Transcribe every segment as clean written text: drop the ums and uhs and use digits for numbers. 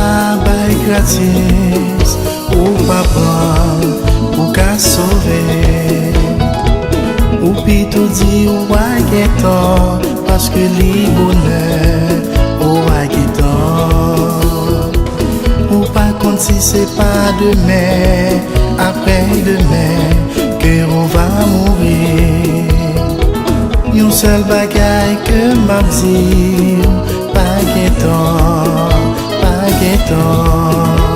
pas gratis ou papa ou qu'à sauver ou pis tout dit ou à guettant parce que les bonheur ou à guettant ou pas compte si c'est pas demain après demain que on va mourir. Yon seul bagaille que m'a dit pas guettant, pas guettant.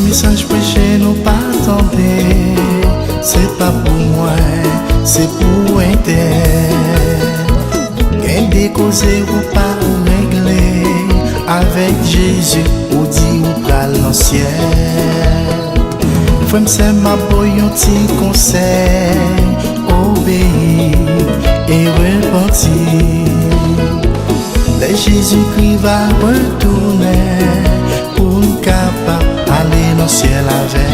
Message prêché nous pas attendez, c'est pas pour moi, c'est pour inter. Gain des causes ou pas régler, avec Jésus ou dit ou pral dans ciel. Faut me c'est ma boy un petit conseil, obéir et repentir. Le Jésus-Christ va retourner pour nous capable aller dans le ciel avec.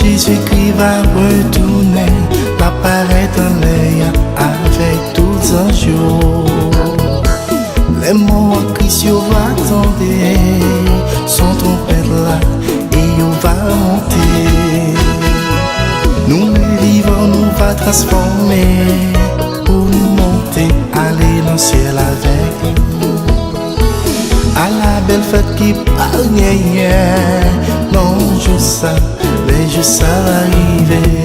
Jésus-Christ va retourner, apparaître en l'air avec tous les jours. Les mots en Christ va attendre, son trompette là et on va monter. Nous les vivants nous va transformer pour nous monter, aller dans le ciel avec nous. À la belle fête qui parle, non, je sais. Mais je sais arriver.